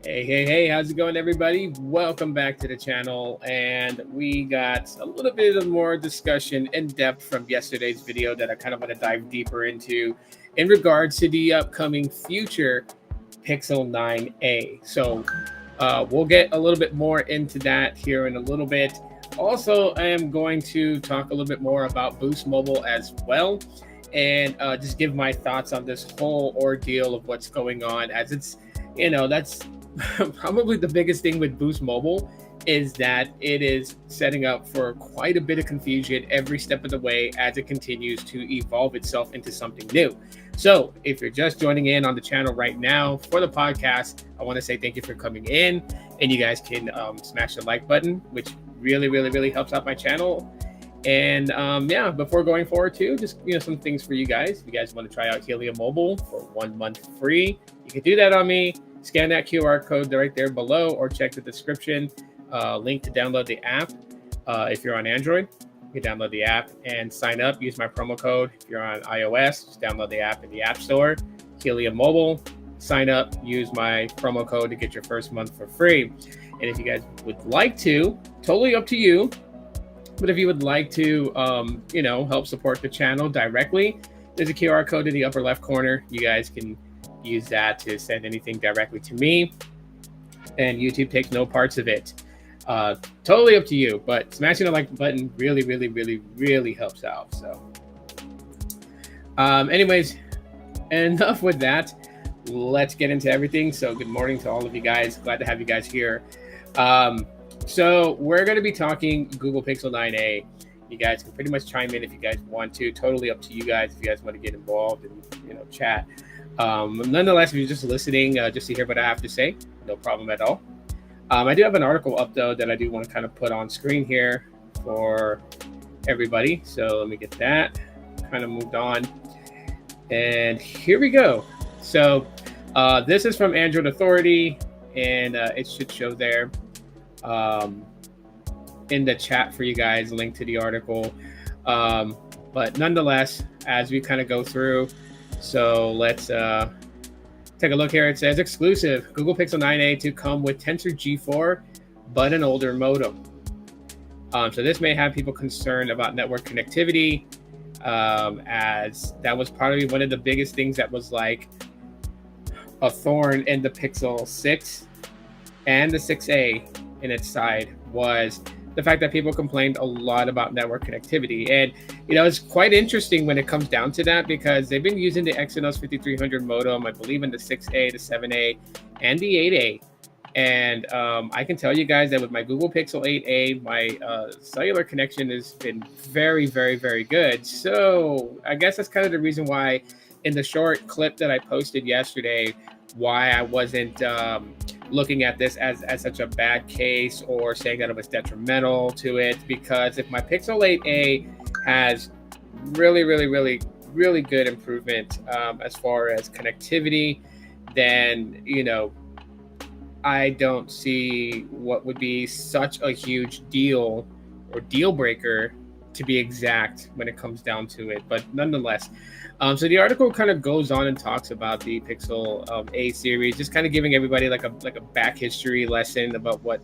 Hey, how's it going, everybody? Welcome back to the channel. And we got a little bit of more discussion in depth from yesterday's video that I kind of want to dive deeper into in regards to the upcoming future Pixel 9a. So we'll get a little bit more into that here in a little bit. Also, I am going to talk a little bit more about Boost Mobile as well, and just give my thoughts on this whole ordeal of what's going on, as it's, that's probably the biggest thing with Boost Mobile is that it is setting up for quite a bit of confusion every step of the way as it continues to evolve itself into something new. So if you're just joining in on the channel right now for the podcast, I want to say thank you for coming in, and you guys can smash the like button, which really helps out my channel. And before going forward too, just some things for you guys. If you guys want to try out Helium Mobile for 1 month free, you can do that on me. Scan that QR code right there below, or check the description. Link to download the app. If you're on Android, you can download the app and sign up. Use my promo code. If you're on iOS, just download the app in the App Store. Helium Mobile. Sign up. Use my promo code to get your first month for free. And if you guys would like to, totally up to you. But if you would like to, help support the channel directly, there's a QR code in the upper left corner. You guys can use that to send anything directly to me, and YouTube takes no parts of it. Totally up to you, but smashing the like button really helps out. So anyways, enough with that. Let's get into everything. So good morning to all of you guys. Glad to have you guys here. So we're going to be talking Google Pixel 9a. You guys can pretty much chime in if you guys want to. Totally up to you guys if you guys want to get involved and chat. Nonetheless, if you're just listening just to hear what I have to say, no problem at all. I do have an article up though that I do want to kind of put on screen here for everybody. So let me get that kind of moved on. And here we go. So this is from Android Authority, and it should show there in the chat for you guys, link to the article. But nonetheless, as we kind of go through, so let's take a look here. It says exclusive Google Pixel 9a to come with Tensor G4, but an older modem. So this may have people concerned about network connectivity, as that was probably one of the biggest things that was like a thorn in the Pixel 6 and the 6a in its side, was the fact that people complained a lot about network connectivity. And it's quite interesting when it comes down to that, because they've been using the Exynos 5300 modem, I believe, in the 6a, the 7a, and the 8a. And I can tell you guys that with my Google Pixel 8a, my cellular connection has been very good. So I guess that's kind of the reason why in the short clip that I posted yesterday, why I wasn't looking at this as such a bad case or saying that it was detrimental to it, because if my Pixel 8a has really good improvement as far as connectivity, then I don't see what would be such a huge deal or deal breaker, to be exact, when it comes down to it. But nonetheless, so the article kind of goes on and talks about the Pixel A series, just kind of giving everybody like a back history lesson about what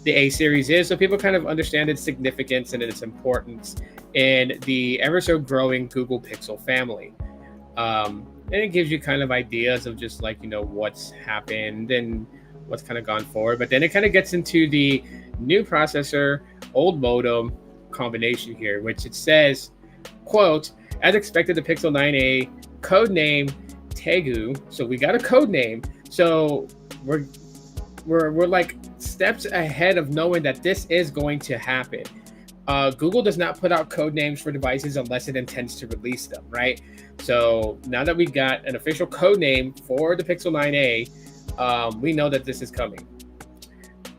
the A series is, so people kind of understand its significance and its importance in the ever so growing Google Pixel family. And it gives you kind of ideas of just what's happened and what's kind of gone forward. But then it kind of gets into the new processor, old modem combination here, which it says, quote, as expected, the Pixel 9a codename Tegu. So we got a code name. So we're like steps ahead of knowing that this is going to happen. Google does not put out code names for devices unless it intends to release them, right? So now that we got an official code name for the Pixel 9a, we know that this is coming.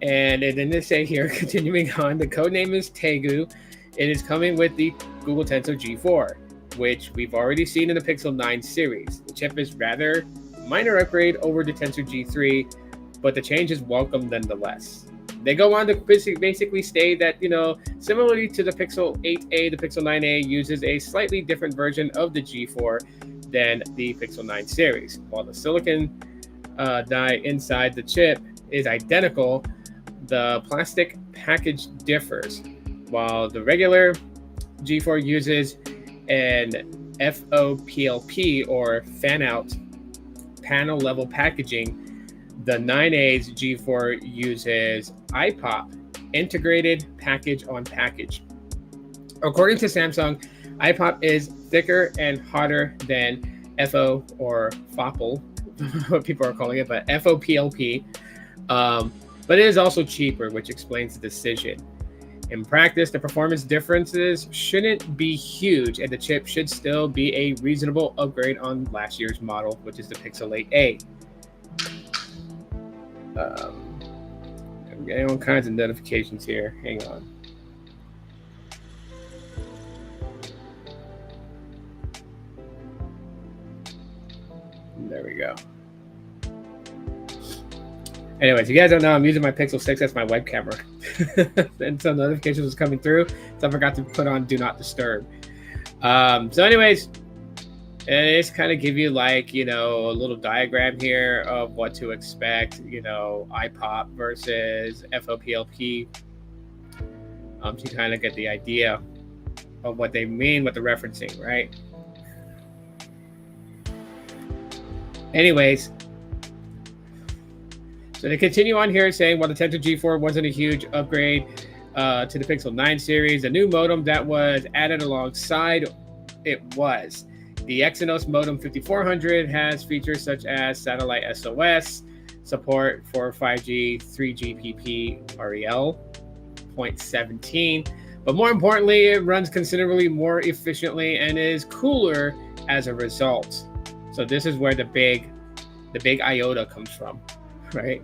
And then they say here, continuing on, the code name is Tegu. It is coming with the Google Tensor G4, which we've already seen in the Pixel 9 series. The chip is rather minor upgrade over the Tensor G3, but the change is welcome nonetheless. They go on to basically state that, similarly to the Pixel 8a, the Pixel 9a uses a slightly different version of the G4 than the Pixel 9 series, while the silicon die inside the chip is identical, the plastic package differs. While the regular G4 uses an FOPLP or fan-out panel level packaging, the 9A's G4 uses IPOP, integrated package on package. According to Samsung, IPOP is thicker and hotter than FO or FOPL, what people are calling it, but FOPLP. But it is also cheaper, which explains the decision. In practice, the performance differences shouldn't be huge, and the chip should still be a reasonable upgrade on last year's model, which is the Pixel 8a. I'm getting all kinds of notifications here. Hang on. There we go. Anyways, you guys don't know, I'm using my Pixel 6 as my web camera. And some notifications was coming through, so I forgot to put on Do Not Disturb. So anyways, it just kind of give you like, you know, a little diagram here of what to expect, you know, IPOP versus FOPLP. To kind of get the idea of what they mean with the referencing, right? Anyways, so they continue on here saying, while the Tensor G4 wasn't a huge upgrade to the Pixel 9 series, the new modem that was added alongside it was. The Exynos Modem 5400 has features such as satellite SOS, support for 5G, 3GPP REL 0.17, but more importantly, it runs considerably more efficiently and is cooler as a result. So this is where the big iota comes from, right?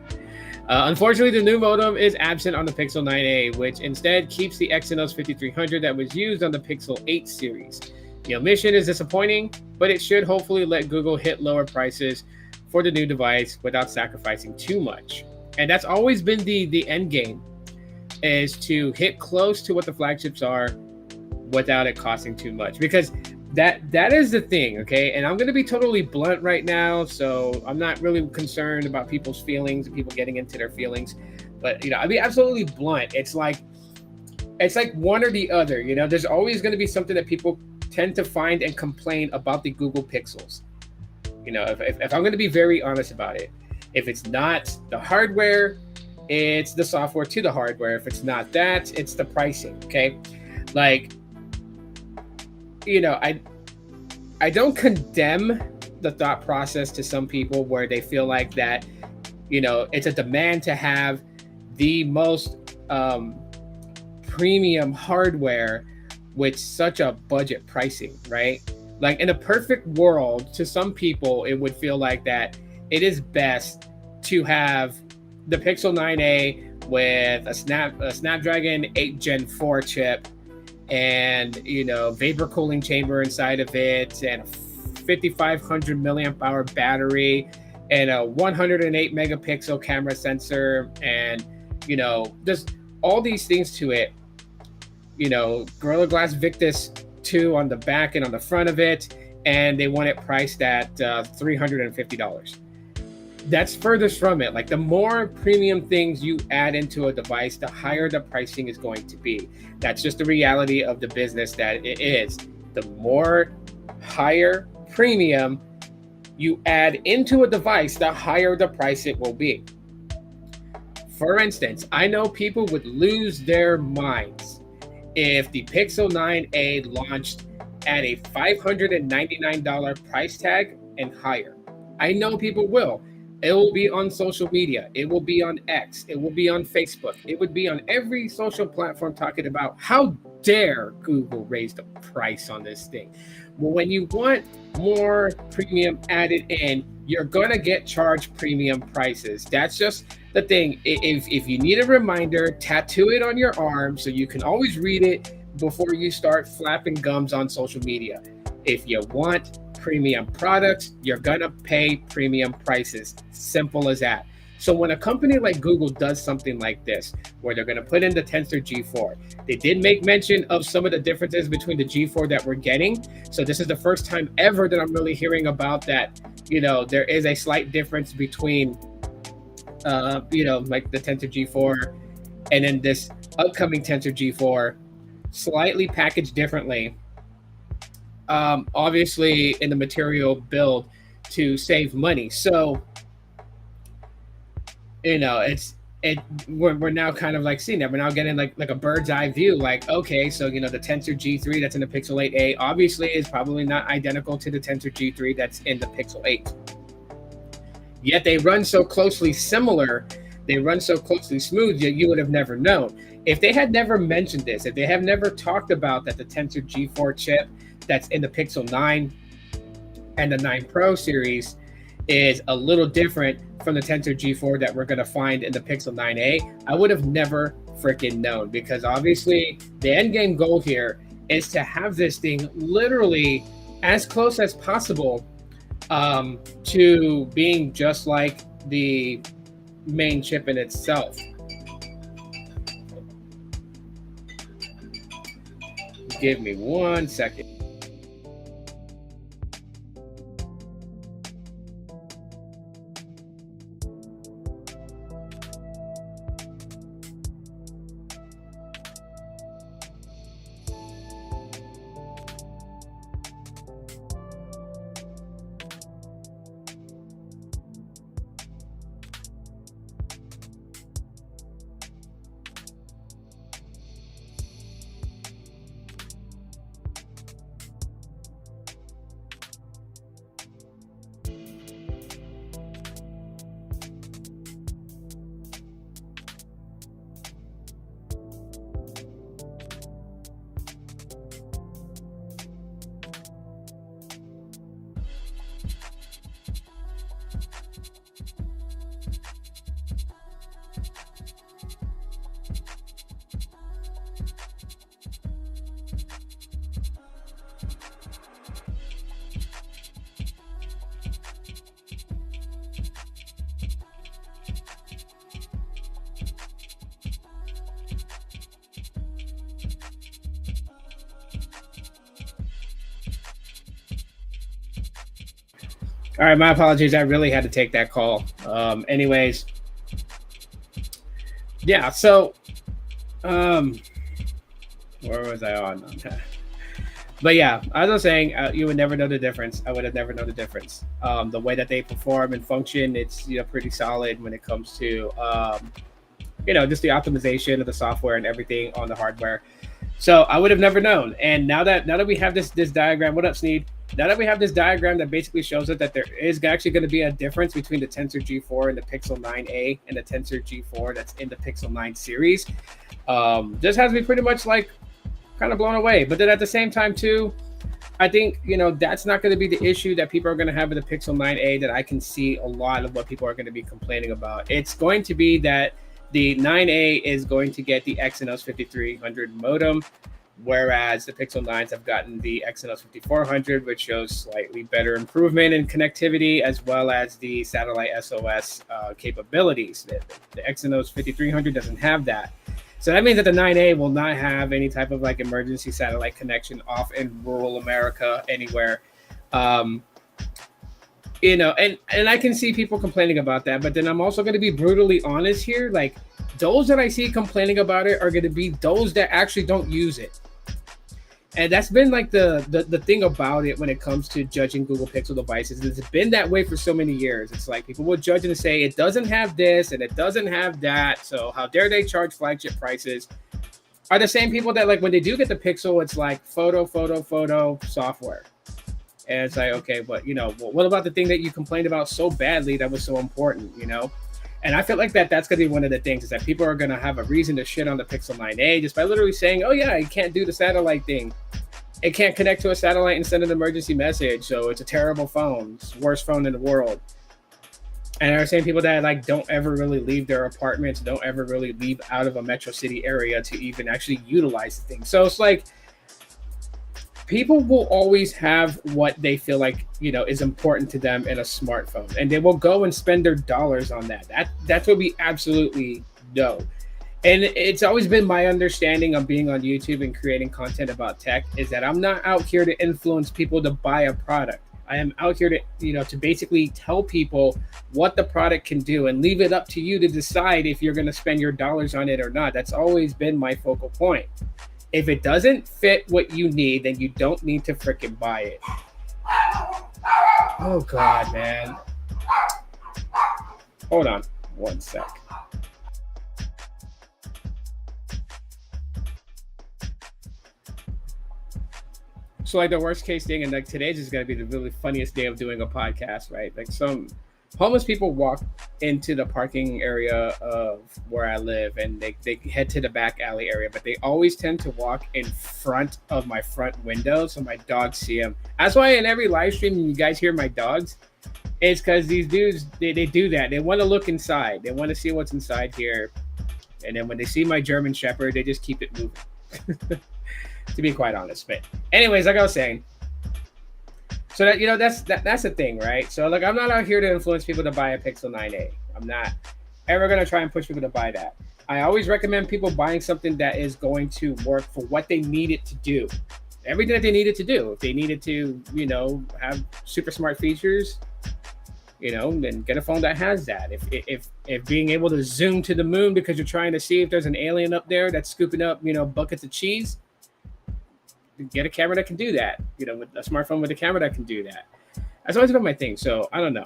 Unfortunately, the new modem is absent on the Pixel 9a, which instead keeps the Exynos 5300 that was used on the Pixel 8 series. The omission is disappointing, but it should hopefully let Google hit lower prices for the new device without sacrificing too much. And that's always been the end game, is to hit close to what the flagships are without it costing too much. Because that is the thing, okay? And I'm going to be totally blunt right now, so I'm not really concerned about people's feelings and people getting into their feelings. But, you know, I'll be absolutely blunt. It's like one or the other, you know? There's always going to be something that people tend to find and complain about the Google Pixels. You know, if I'm going to be very honest about it, if it's not the hardware, it's the software to the hardware. If it's not that, it's the pricing, okay? Like, you know, I don't condemn the thought process to some people where they feel like that, you know, it's a demand to have the most premium hardware with such a budget pricing, right? Like in a perfect world, to some people, it would feel like that it is best to have the Pixel 9a with a Snapdragon 8 Gen 4 chip and, you know, vapor cooling chamber inside of it and a 5500 milliamp hour battery and a 108 megapixel camera sensor and, you know, there's all these things to it. You know, Gorilla Glass Victus 2 on the back and on the front of it, and they want it priced at $350. That's furthest from it. Like, the more premium things you add into a device, the higher the pricing is going to be. That's just the reality of the business that it is. The more higher premium you add into a device, the higher the price it will be. For instance, I know people would lose their minds if the Pixel 9a launched at a $599 price tag and higher. I know people will. It will be on social media. It will be on X. It will be on Facebook. It would be on every social platform talking about how dare Google raise the price on this thing. Well, when you want more premium added in, you're going to get charged premium prices. That's just the thing. If you need a reminder, tattoo it on your arm so you can always read it before you start flapping gums on social media. If you want premium products, you're going to pay premium prices. Simple as that. So when a company like Google does something like this, where they're going to put in the Tensor G4, they did make mention of some of the differences between the G4 that we're getting. So this is the first time ever that I'm really hearing about that, you know, there is a slight difference between like the Tensor G4, and then this upcoming Tensor G4, slightly packaged differently. Obviously, in the material build to save money. So, we're now kind of like seeing that. We're now getting like a bird's eye view. Like, okay, so the Tensor G3 that's in the Pixel 8a obviously is probably not identical to the Tensor G3 that's in the Pixel 8. Yet they run so closely similar, they run so closely smooth, yet you would have never known. If they had never mentioned this, if they have never talked about that the Tensor G4 chip that's in the Pixel 9 and the 9 Pro series is a little different from the Tensor G4 that we're going to find in the Pixel 9a, I would have never freaking known, because obviously the end game goal here is to have this thing literally as close as possible to being just like the main chip in itself. Give me 1 second. All right, my apologies. I really had to take that call. Anyways, yeah. So, where was I on? But yeah, as I was saying, you would never know the difference. I would have never known the difference. The way that they perform and function, it's pretty solid when it comes to just the optimization of the software and everything on the hardware. So I would have never known. And now that we have this diagram, what up, Sneed? Now that we have this diagram that basically shows us that there is actually going to be a difference between the Tensor G4 and the Pixel 9a and the Tensor G4 that's in the Pixel 9 series, just has me pretty much like kind of blown away. But then at the same time too, I think that's not going to be the issue that people are going to have with the Pixel 9a that I can see a lot of what people are going to be complaining about. It's going to be that the 9a is going to get the Exynos 5300 modem, whereas the Pixel 9s have gotten the Exynos 5400, which shows slightly better improvement in connectivity, as well as the satellite SOS capabilities. The Exynos 5300 doesn't have that. So that means that the 9A will not have any type of like emergency satellite connection off in rural America anywhere. And I can see people complaining about that, but then I'm also going to be brutally honest here. Like, those that I see complaining about it are going to be those that actually don't use it. And that's been like the thing about it when it comes to judging Google Pixel devices. It's been that way for so many years. It's like people will judge and say it doesn't have this and it doesn't have that. So how dare they charge flagship prices? Are the same people that, like, when they do get the Pixel, it's like photo software. And it's like, okay, but what about the thing that you complained about so badly that was so important, And I feel like that's going to be one of the things, is that people are going to have a reason to shit on the Pixel 9a just by literally saying, oh yeah, it can't do the satellite thing. It can't connect to a satellite and send an emergency message. So it's a terrible phone. It's the worst phone in the world. And there are same people that like don't ever really leave their apartments, don't ever really leave out of a metro city area to even actually utilize the thing. So it's like, people will always have what they feel like, is important to them in a smartphone, and they will go and spend their dollars on that. That's what we absolutely know. And it's always been my understanding of being on YouTube and creating content about tech, is that I'm not out here to influence people to buy a product. I am out here to, to basically tell people what the product can do and leave it up to you to decide if you're going to spend your dollars on it or not. That's always been my focal point. If it doesn't fit what you need, then you don't need to freaking buy it. Oh God, man. Hold on one sec. So like the worst case thing, and like today's is gonna be the really funniest day of doing a podcast, right? Like some homeless people walk into the parking area of where I live, and they head to the back alley area, but they always tend to walk in front of my front window, so my dogs see them. That's why in every live stream you guys hear my dogs. It's because these dudes they do that. They want to look inside. They want to see what's inside here, and then when they see my German Shepherd, they just keep it moving. To be quite honest, but anyways, like I was saying, so that that's the thing, right? So like I'm not out here to influence people to buy a Pixel 9a. I'm not ever gonna try and push people to buy that. I always recommend people buying something that is going to work for what they need it to do. Everything that they need it to do. If they needed to, have super smart features, then get a phone that has that. If being able to zoom to the moon because you're trying to see if there's an alien up there that's scooping up, buckets of cheese, get a camera that can do that. With a smartphone with a camera that can do that. That's always been my thing. So I don't know.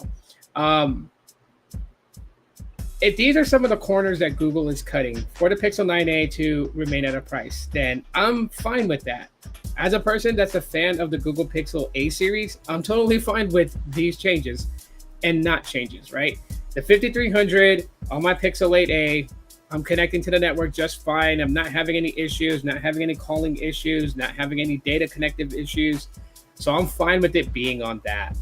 If these are some of the corners that Google is cutting for the Pixel 9a to remain at a price, then I'm fine with that. As a person that's a fan of the Google Pixel A series, I'm totally fine with these changes and not changes, right? The 5300 on my Pixel 8a, I'm connecting to the network just fine. I'm not having any issues, not having any calling issues, not having any data connective issues. So I'm fine with it being on that.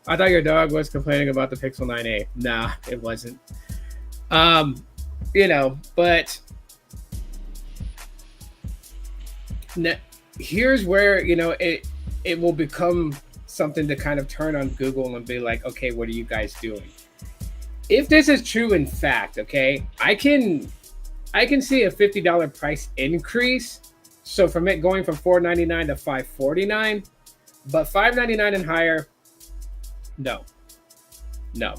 I thought your dog was complaining about the Pixel 9a. Nah, it wasn't. But here's where, it will become something to kind of turn on Google and be like, okay, what are you guys doing? If this is true in fact, okay, I can see a $50 price increase. So from it going from $499 to $549, but $599 and higher, no,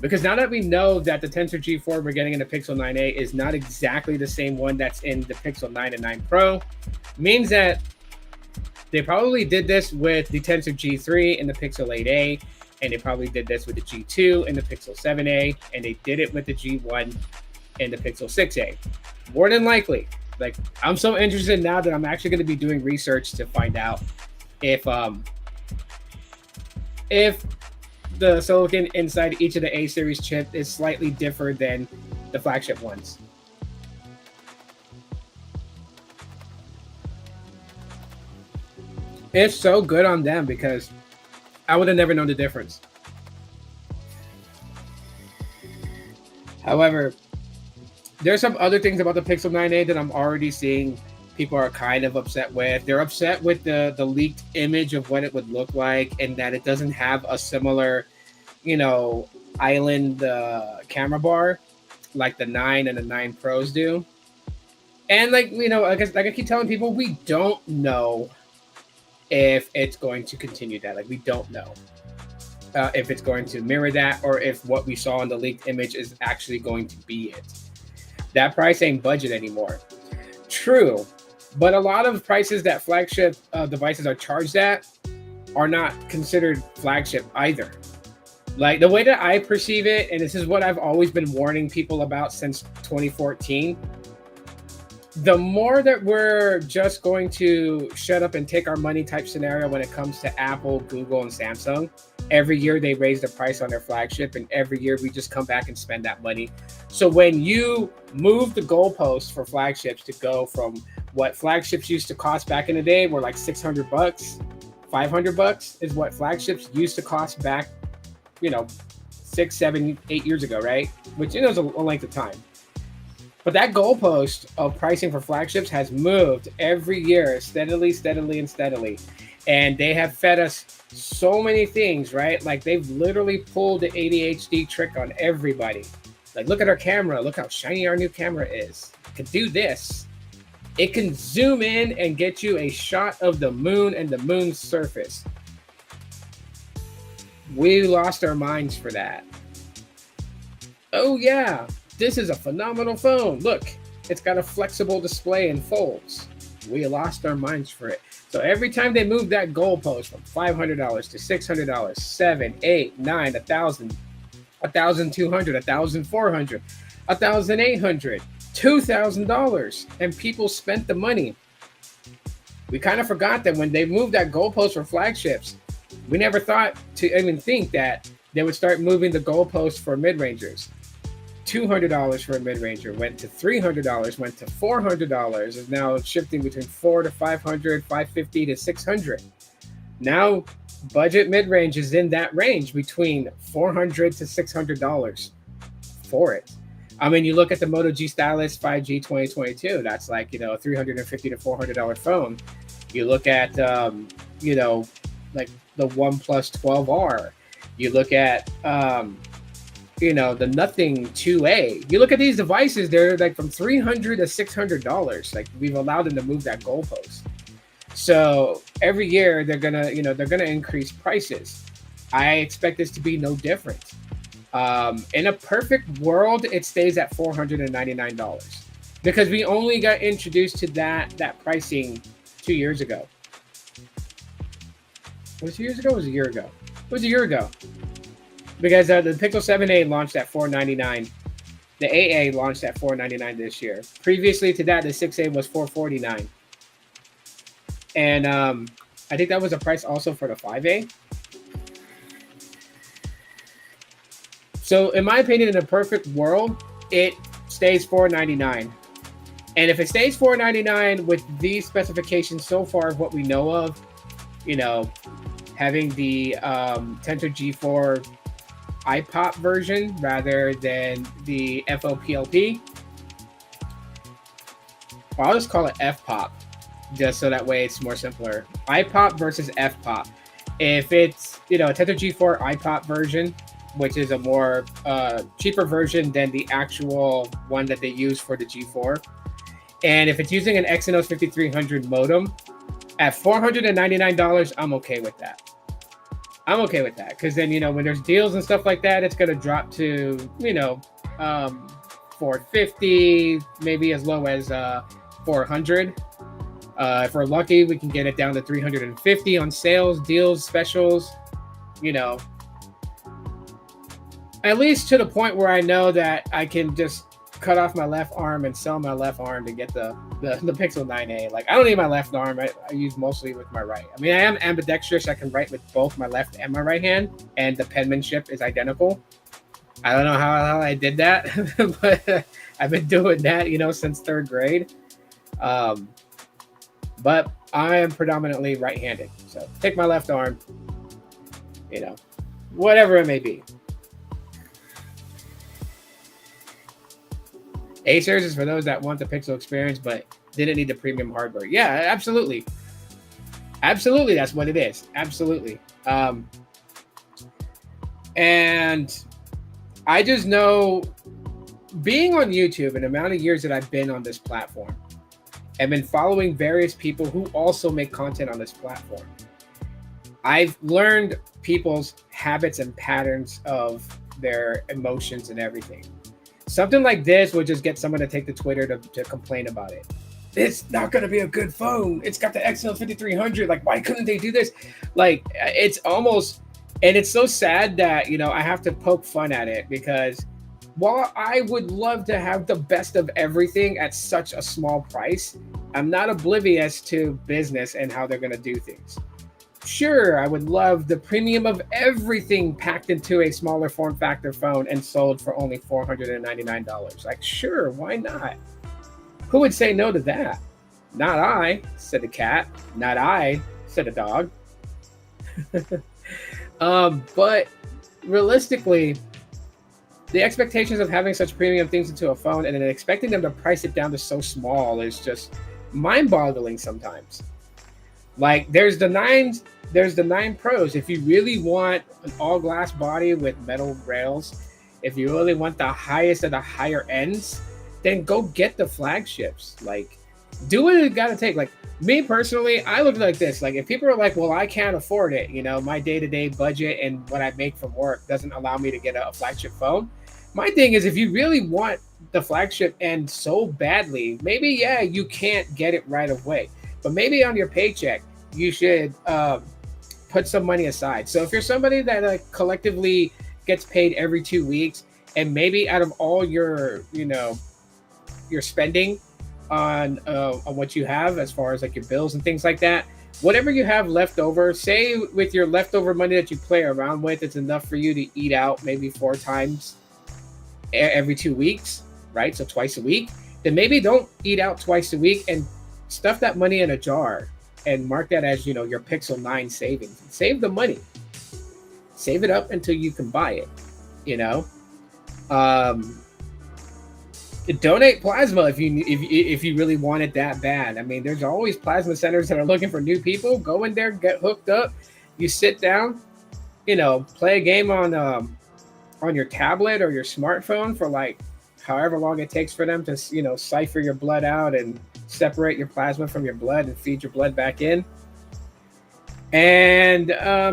because now that we know that the Tensor G4 we're getting in the Pixel 9a is not exactly the same one that's in the Pixel 9 and 9 Pro, means that they probably did this with the Tensor G3 and the Pixel 8a. And they probably did this with the G2 and the Pixel 7a, and they did it with the G1 and the Pixel 6a. More than likely. Like, I'm so interested now that I'm actually going to be doing research to find out if the silicon inside each of the A series chip is slightly different than the flagship ones. If so, good on them, because I would have never known the difference. However, there's some other things about the Pixel 9a that I'm already seeing people are kind of upset with. They're upset with the leaked image of what it would look like, and that it doesn't have a similar, island camera bar like the 9 and the 9 Pros do. And like I keep telling people, we don't know if it's going to continue that. Like, we don't know if it's going to mirror that, or if what we saw in the leaked image is actually going to be it. That price ain't budget anymore. True, but a lot of prices that flagship devices are charged at are not considered flagship either. Like, the way that I perceive it, and this is what I've always been warning people about since 2014, the more that we're just going to shut up and take our money type scenario when it comes to Apple, Google, and Samsung. Every year they raise the price on their flagship, and every year we just come back and spend that money. So when you move the goalposts for flagships to go from what flagships used to cost back in the day, were like $600, $500 is what flagships used to cost back, 6, 7, 8 years ago, right? Which is a length of time. But that goalpost of pricing for flagships has moved every year, steadily. And they have fed us so many things, right? Like, they've literally pulled the ADHD trick on everybody. Like, look at our camera. Look how shiny our new camera is. It can do this. It can zoom in and get you a shot of the moon and the moon's surface. We lost our minds for that. Oh yeah, this is a phenomenal phone. Look, it's got a flexible display and folds. We lost our minds for it. So every time they move that goalpost from $500 to $600, $700, $800, $900, $1,000, $1,200, $1,400, $1,800, $2,000, and people spent the money. We kind of forgot that when they moved that goalpost for flagships, we never thought to even think that they would start moving the goalpost for mid-rangers. $200 for a mid-ranger went to $300, went to $400, is now shifting between $400 to $500, $550 to $600. Now budget mid-range is in that range between $400 to $600 for it. I mean, you look at the Moto G Stylus 5G 2022, that's like, a $350 to $400 phone. You look at, like the OnePlus 12R. You look at, the Nothing 2A. You look at these devices, they're like from $300 to $600. Like, we've allowed them to move that goalpost. So every year they're gonna increase prices. I expect this to be no different. In a perfect world, it stays at $499 because we only got introduced to that pricing 2 years ago. Was it 2 years ago? Or was it a year ago? It was a year ago. Because the Pixel 7a launched at $499. The 8a launched at $499 this year. Previously to that, the 6a was $449. And I think that was a price also for the 5a. So in my opinion, in a perfect world, it stays $499. And if it stays $499 with these specifications so far of what we know of, having the Tensor G4 iPop version rather than the FOPLP. Well, I'll just call it FPOP, just so that way it's more simpler. iPop versus FPOP. If it's, a Tensor G4 iPop version, which is a more cheaper version than the actual one that they use for the G4. And if it's using an Exynos 5300 modem, at $499, I'm okay with that. I'm okay with that because then, when there's deals and stuff like that, it's going to drop to, $450, maybe as low as $400. If we're lucky, we can get it down to $350 on sales, deals, specials, at least to the point where I know that I can just cut off my left arm and sell my left arm to get the Pixel 9a. Like, I don't need my left arm. I use mostly with my right. I mean, I am ambidextrous. I can write with both my left and my right hand, and the penmanship is identical. I don't know how I did that, but I've been doing that, since third grade. But I am predominantly right-handed. So take my left arm, whatever it may be. Acers is for those that want the Pixel experience but didn't need the premium hardware. Yeah, absolutely. Absolutely, that's what it is. Absolutely. And I just know, being on YouTube and the amount of years that I've been on this platform, I've been following various people who also make content on this platform. I've learned people's habits and patterns of their emotions and everything. Something like this would just get someone to take to Twitter to complain about it. It's not going to be a good phone. It's got the Exynos 5300. Like, why couldn't they do this? Like, it's almost, and it's so sad that, I have to poke fun at it because while I would love to have the best of everything at such a small price, I'm not oblivious to business and how they're going to do things. Sure, I would love the premium of everything packed into a smaller form factor phone and sold for only $499. Like, sure, why not? Who would say no to that? Not I, said the cat. Not I, said the dog. But realistically, the expectations of having such premium things into a phone and then expecting them to price it down to so small is just mind-boggling sometimes. Like, there's the 9 Pros. If you really want an all-glass body with metal rails, if you really want the highest of the higher ends, then go get the flagships. Like, do what it got to take. Like me personally, I look like this. Like if people are like, well, I can't afford it, my day-to-day budget and what I make from work doesn't allow me to get a flagship phone. My thing is, if you really want the flagship and so badly, maybe yeah, you can't get it right away, but maybe on your paycheck you should put some money aside. So if you're somebody that collectively gets paid every 2 weeks, and maybe out of all your spending on what you have as far as like your bills and things like that, whatever you have left over, say with your leftover money that you play around with, it's enough for you to eat out maybe 4 times every 2 weeks, right? So twice a week. Then maybe don't eat out twice a week and stuff that money in a jar and mark that as your Pixel 9 savings. Save the money, save it up until you can buy it. Um, Donate plasma if you really want it that bad. I mean, there's always plasma centers that are looking for new people. Go in there, get hooked up. You sit down, play a game on your tablet or your smartphone for like however long it takes for them to cipher your blood out and separate your plasma from your blood and feed your blood back in. And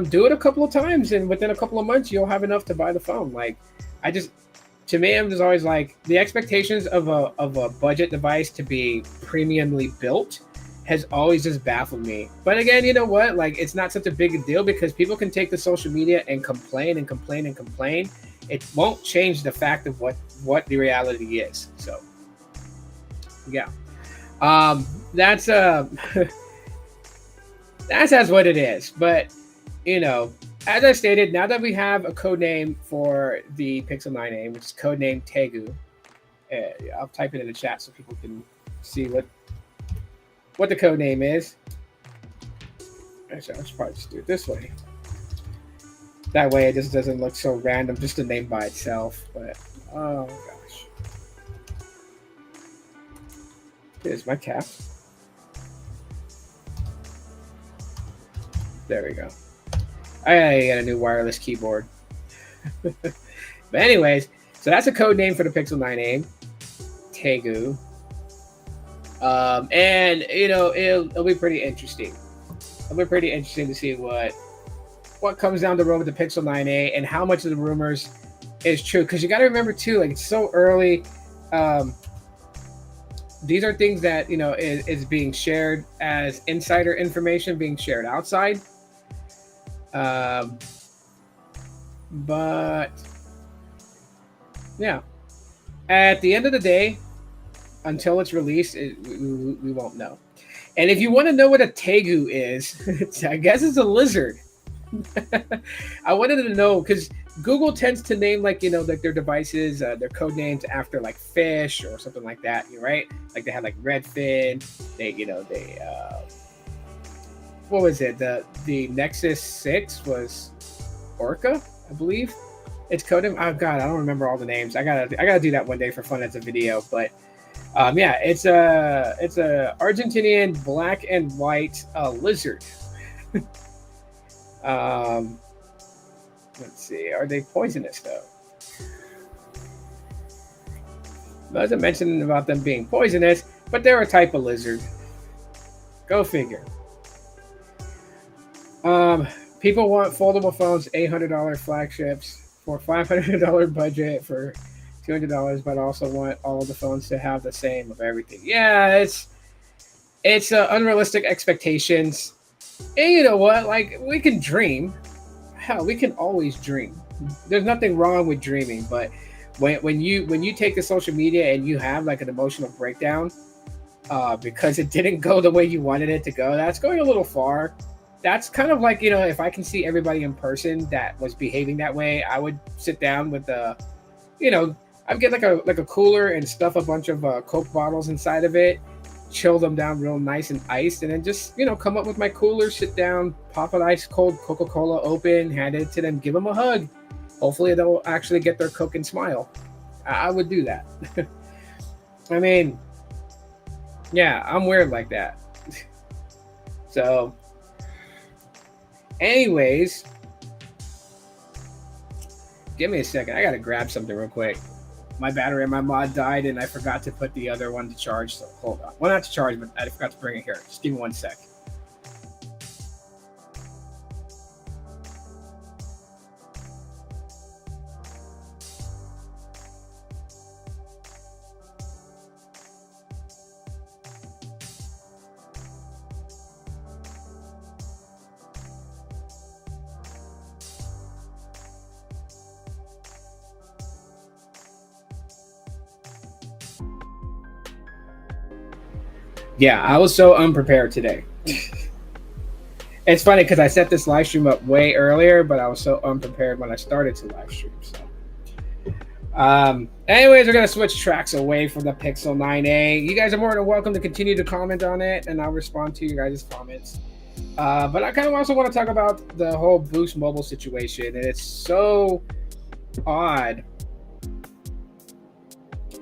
do it a couple of times, and within a couple of months, you'll have enough to buy the phone. Like, to me, I'm just always like, the expectations of a budget device to be premiumly built has always just baffled me. But again, you know what? Like, it's not such a big a deal because people can take to social media and complain and complain and complain. It won't change the fact of what the reality is. So, yeah, that's that's what it is. But as I stated, now that we have a code name for the Pixel 9a, which is codenamed Tegu, I'll type it in the chat so people can see what the code name is. Actually, I'll probably just do it this way. That way it just doesn't look so random, just a name by itself. But, oh gosh. Here's my cap. There we go. I got a new wireless keyboard. But anyways, so that's a code name for the Pixel 9a, Tegu. And it'll be pretty interesting. It'll be pretty interesting to see what comes down the road with the Pixel 9a and how much of the rumors is true. Because you got to remember too, like, it's so early. These are things that is being shared as insider information being shared outside. But yeah, at the end of the day, until it's released, we won't know. And if you want to know what a Tegu is, I guess it's a lizard. I wanted to know because Google tends to name like their devices, their code names after like fish or something like that, right? Like they had like redfin. They what was it? The Nexus 6 was Orca, I believe. It's coded. Oh God, I don't remember all the names. I gotta do that one day for fun as a video. But yeah, it's a Argentinian black and white lizard. Let's see. Are they poisonous though? Doesn't mention about them being poisonous, but they're a type of lizard. Go figure. People want foldable phones, $800 flagships for $500 budget for $200, but also want all of the phones to have the same of everything. Yeah, it's unrealistic expectations. And you know what? Like, we can dream. Hell, we can always dream. There's nothing wrong with dreaming, but when you take to social media and you have like an emotional breakdown because it didn't go the way you wanted it to go, that's going a little far. That's kind of like, if I can see everybody in person that was behaving that way, I would sit down with I'd get like a cooler and stuff a bunch of Coke bottles inside of it, chill them down real nice and iced, and then just come up with my cooler, sit down, pop an ice cold Coca-Cola open, hand it to them, give them a hug. Hopefully they'll actually get their Coke and smile. I would do that. I mean, yeah, I'm weird like that. So anyways, give me a second. I gotta grab something real quick. my battery in my mod died, and I forgot to put the other one to charge. So hold on. Well, not to charge, but I forgot to bring it here. Just give me 1 sec. Yeah, I was so unprepared today. It's funny because I set this live stream up way earlier, but I was so unprepared when I started to live stream. So, anyways, we're gonna switch tracks away from the Pixel 9a. You guys are more than welcome to continue to comment on it, and I'll respond to you guys' comments. But I kind of also want to talk about the whole Boost Mobile situation, and it's so odd.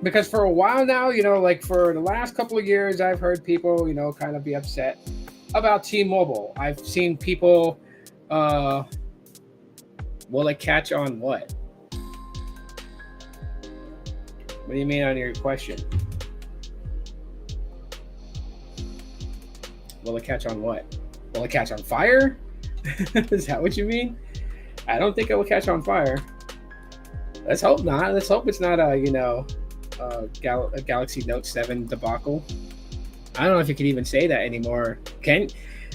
Because for a while now, like for the last couple of years, I've heard people, kind of be upset about T-Mobile. I've seen people, will it catch on what? What do you mean on your question? Will it catch on what? Will it catch on fire? Is that what you mean? I don't think it will catch on fire. Let's hope not. Let's hope it's not a Galaxy Note 7 debacle. I don't know if you can even say that anymore. I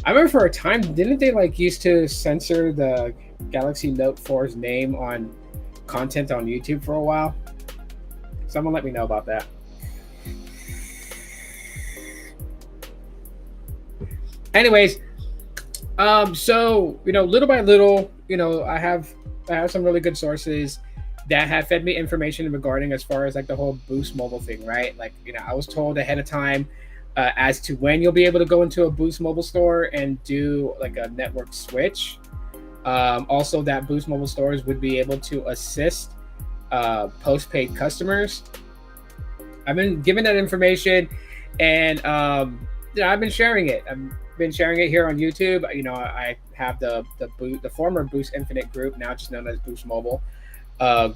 remember for a time, didn't they used to censor the Galaxy Note 4's name on content on YouTube for a while? Someone let me know about that. Anyways, so little by little, I have some really good sources that have fed me information regarding as far as the whole Boost Mobile thing, right? I was told ahead of time as to when you'll be able to go into a Boost Mobile store and do a network switch. Also, that Boost Mobile stores would be able to assist postpaid customers. I've been given that information, and I've been sharing it. I've been sharing it here on YouTube. I have the former Boost Infinite group, now just known as Boost Mobile.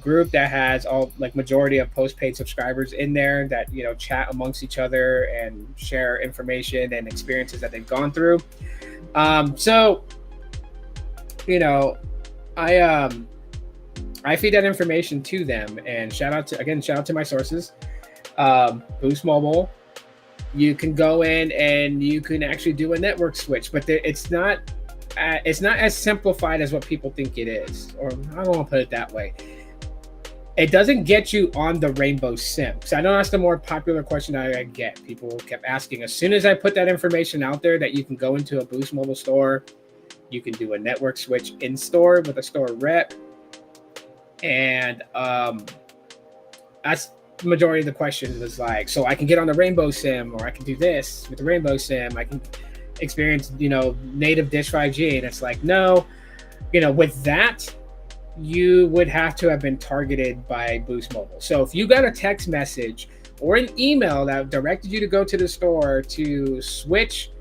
Group that has all majority of postpaid subscribers in there that chat amongst each other and share information and experiences that they've gone through. So I feed that information to them, and shout out to my sources. Boost Mobile, you can go in and you can actually do a network switch, but it's not as simplified as what people think it is, or I don't want to put it that way. It doesn't get you on the Rainbow SIM. So I know that's the more popular question I get. People kept asking. As soon as I put that information out there that you can go into a Boost Mobile store, you can do a network switch in store with a store rep, and that's the majority of the questions was so I can get on the Rainbow SIM, or I can do this with the Rainbow SIM. I can experience native Dish 5G, and it's no, with that you would have to have been targeted by Boost Mobile. So if you got a text message or an email that directed you to go to the store to switch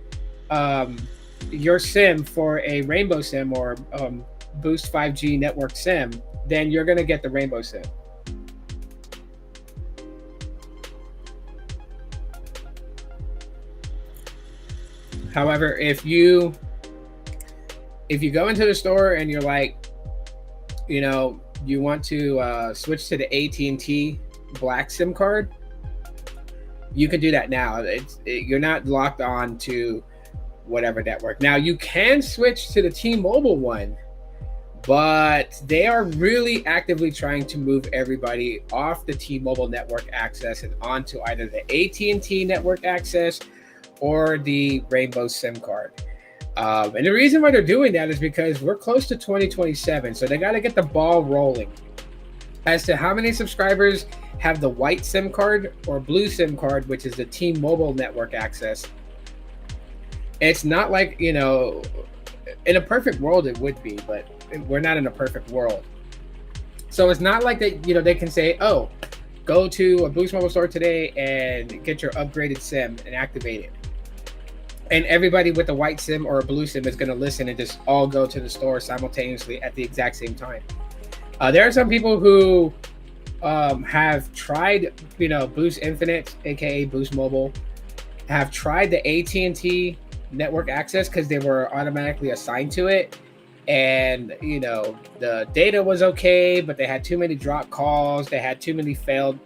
your SIM for a Rainbow SIM or Boost 5G network SIM, then you're going to get the Rainbow SIM. However, if you go into the store and you're you want to switch to the AT&T Black SIM card, you can do that now. You're not locked on to whatever network. Now, you can switch to the T-Mobile one, but they are really actively trying to move everybody off the T-Mobile network access and onto either the AT&T network access or the Rainbow SIM card. And the reason why they're doing that is because we're close to 2027, so they got to get the ball rolling as to how many subscribers have the white SIM card or blue SIM card, which is the T-Mobile network access. It's not in a perfect world it would be, but we're not in a perfect world. So it's not like that, they can say, oh, go to a Boost Mobile store today and get your upgraded SIM and activate it. And everybody with a white SIM or a blue SIM is going to listen and just all go to the store simultaneously at the exact same time. There are some people who have tried, Boost Infinite, aka Boost Mobile, have tried the AT&T network access because they were automatically assigned to it. And, the data was okay, but they had too many dropped calls. They had too many failed,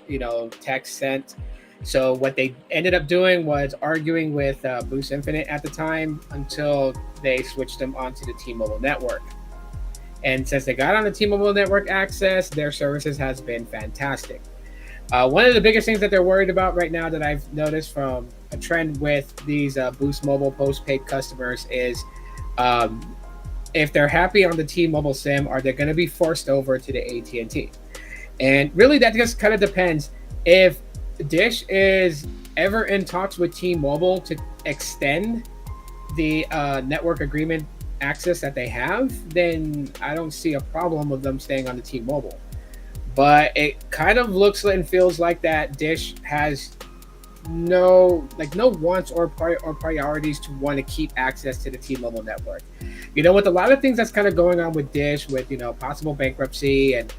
texts sent. So what they ended up doing was arguing with Boost Infinite at the time until they switched them onto the T-Mobile network. And since they got on the T-Mobile network access, their services has been fantastic. One of the biggest things that they're worried about right now that I've noticed from a trend with these Boost Mobile postpaid customers is if they're happy on the T-Mobile SIM, are they going to be forced over to the AT&T? And really, that just kind of depends. If Dish is ever in talks with T-Mobile to extend the network agreement access that they have, then I don't see a problem with them staying on the T-Mobile. But it kind of looks and feels like that Dish has no wants or priorities to want to keep access to the T-Mobile network. With a lot of things that's kind of going on with Dish, with possible bankruptcy and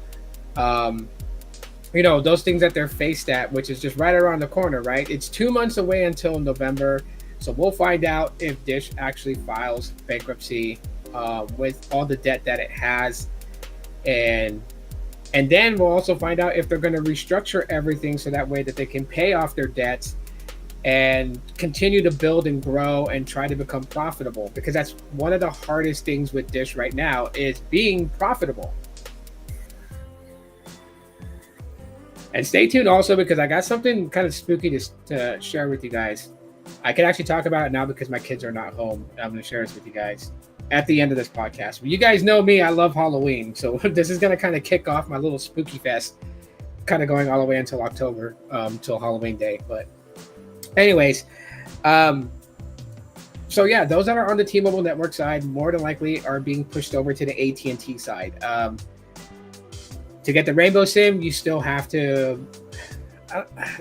those things that they're faced at, which is just right around the corner, right? It's 2 months away until November, so we'll find out if Dish actually files bankruptcy with all the debt that it has, and then we'll also find out if they're going to restructure everything so that way that they can pay off their debts and continue to build and grow and try to become profitable, because that's one of the hardest things with Dish right now is being profitable. And stay tuned also, because I got something kind of spooky to share with you guys. I can actually talk about it now because my kids are not home. I'm going to share this with you guys at the end of this podcast. You guys know me, I love Halloween. So this is going to kind of kick off my little spooky fest, kind of going all the way until October, till Halloween day. But anyways, so yeah, those that are on the T-Mobile network side more than likely are being pushed over to the AT&T side. To get the Rainbow SIM, you still have to,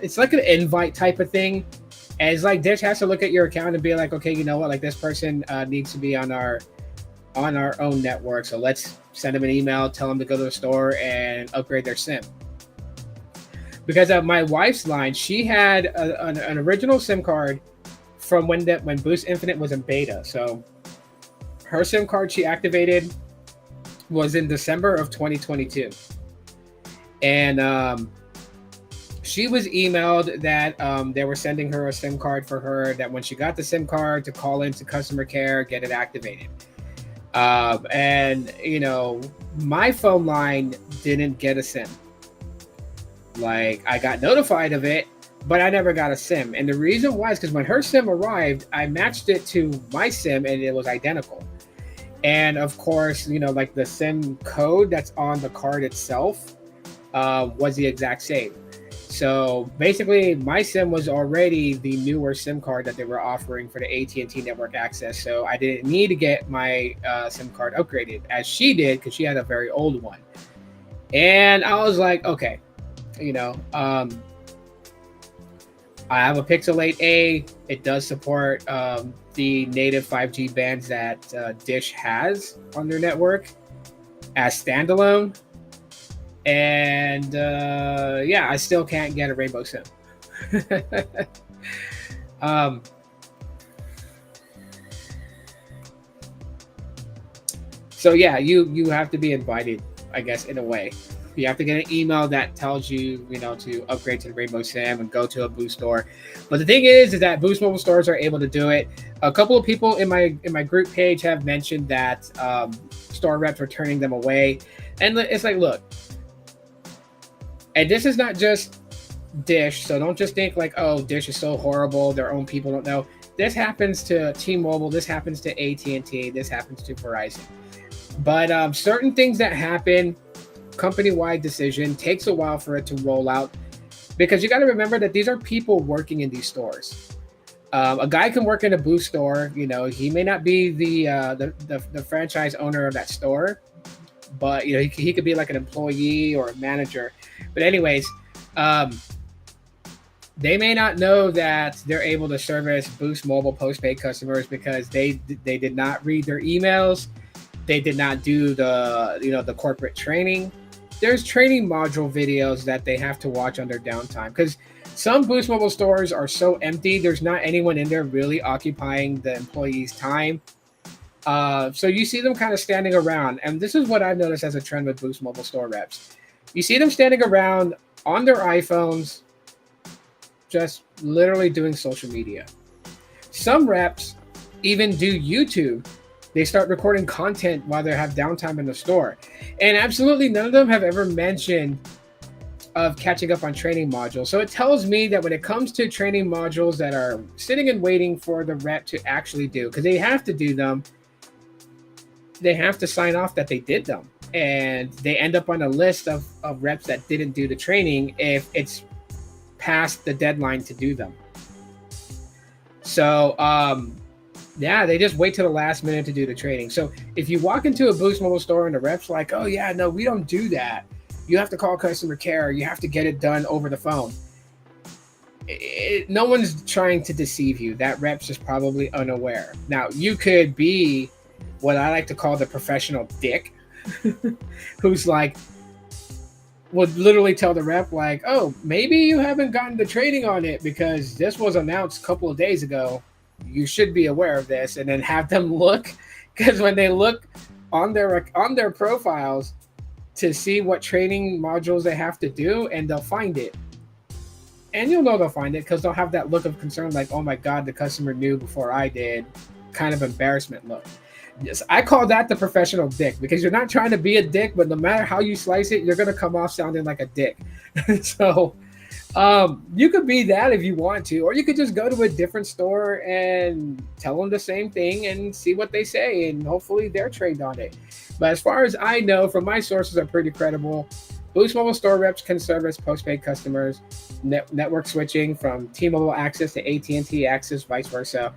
it's like an invite type of thing. And it's like Dish has to look at your account and be like, okay, you know what, like this person needs to be on our own network. So let's send them an email, tell them to go to the store and upgrade their SIM. Because of my wife's line, she had an original SIM card from when Boost Infinite was in beta. So her SIM card she activated was in December of 2022. And she was emailed that they were sending her a SIM card for her, that when she got the SIM card to call into customer care, get it activated. And, my phone line didn't get a SIM. Like, I got notified of it, but I never got a SIM. And the reason why is because when her SIM arrived, I matched it to my SIM and it was identical. And of course, like the SIM code that's on the card itself was the exact same. So basically, my SIM was already the newer SIM card that they were offering for the AT&T network access. So I didn't need to get my SIM card upgraded as she did, because she had a very old one. And I was like, okay, I have a Pixel 8a. It does support the native 5G bands that Dish has on their network as standalone. And I still can't get a Rainbow SIM. So yeah, you have to be invited, I guess, in a way. You have to get an email that tells you, to upgrade to the Rainbow SIM and go to a Boost store. But the thing is that Boost mobile stores are able to do it. A couple of people in my group page have mentioned that store reps are turning them away. And it's like, look, and this is not just Dish, so don't just think like, oh, Dish is so horrible, their own people don't know. This happens to T-Mobile, this happens to AT&T, this happens to Verizon. But certain things that happen, company-wide decision, takes a while for it to roll out, because you got to remember that these are people working in these stores. A guy can work in a Boost store, he may not be the franchise owner of that store, but he could be like an employee or a manager. But anyways, they may not know that they're able to service Boost Mobile postpaid customers because they did not read their emails, they did not do the corporate training, there's training module videos that they have to watch on their downtime because some Boost Mobile stores are so empty. There's not anyone in there really occupying the employees' time. So you see them kind of standing around, and this is what I've noticed as a trend with Boost Mobile store reps. You see them standing around on their iPhones, just literally doing social media. Some reps even do YouTube. They start recording content while they have downtime in the store. And absolutely none of them have ever mentioned of catching up on training modules. So it tells me that when it comes to training modules that are sitting and waiting for the rep to actually do, because they have to do them, they have to sign off that they did them. And they end up on a list of reps that didn't do the training if it's past the deadline to do them. So, yeah, they just wait till the last minute to do the training. So if you walk into a Boost Mobile store and the rep's like, oh, yeah, no, we don't do that. You have to call customer care. You have to get it done over the phone. No one's trying to deceive you. That rep's just probably unaware. Now, you could be what I like to call the professional dick who's like, would literally tell the rep like, oh, maybe you haven't gotten the training on it because this was announced a couple of days ago. You should be aware of this, and then have them look, because when they look on their profiles to see what training modules they have to do, and they'll find it. And you'll know they'll find it because they'll have that look of concern like, oh my God, the customer knew before I did, kind of embarrassment look. Yes, I call that the professional dick, because you're not trying to be a dick, but no matter how you slice it, you're going to come off sounding like a dick. So you could be that if you want to, or you could just go to a different store and tell them the same thing and see what they say, and hopefully they're trained on it. But as far as I know, from my sources are pretty credible, Boost Mobile store reps can service postpaid customers, network switching from T-Mobile access to AT&T access, vice versa,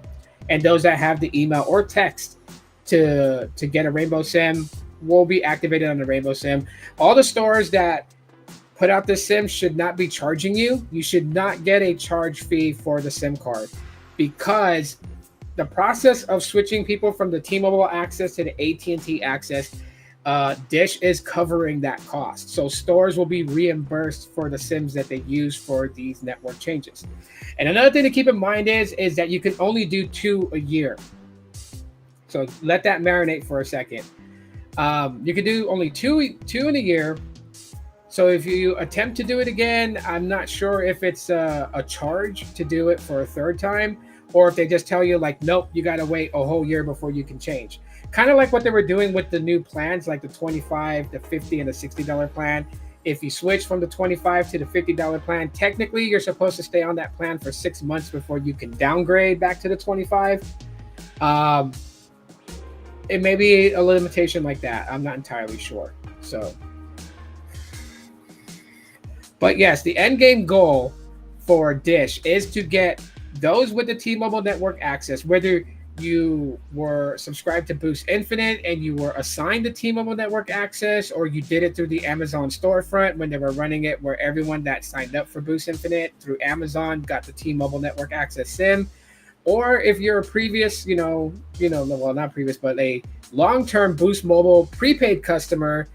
and those that have the email or text to get a Rainbow SIM will be activated on the Rainbow SIM. All the stores that put out the SIM should not be charging you. You should not get a charge fee for the SIM card, because the process of switching people from the T-Mobile access to the AT&T access, Dish is covering that cost. So stores will be reimbursed for the SIMs that they use for these network changes. And another thing to keep in mind is that you can only do 2 a year. So let that marinate for a second. You can do only two in a year. So if you attempt to do it again, I'm not sure if it's a charge to do it for a third time, or if they just tell you like, nope, you got to wait a whole year before you can change. Kind of like what they were doing with the new plans, like the $25, the $50, and the $60 plan. If you switch from the $25 to the $50 plan, technically you're supposed to stay on that plan for 6 months before you can downgrade back to the $25. It may be a limitation like that. I'm not entirely sure. So, but yes, the end game goal for Dish is to get those with the T-Mobile network access, whether you were subscribed to Boost Infinite and you were assigned the T-Mobile network access, or you did it through the Amazon storefront when they were running it, where everyone that signed up for Boost Infinite through Amazon got the T-Mobile network access SIM. Or if you're a previous, well, not previous, but a long-term Boost Mobile prepaid customer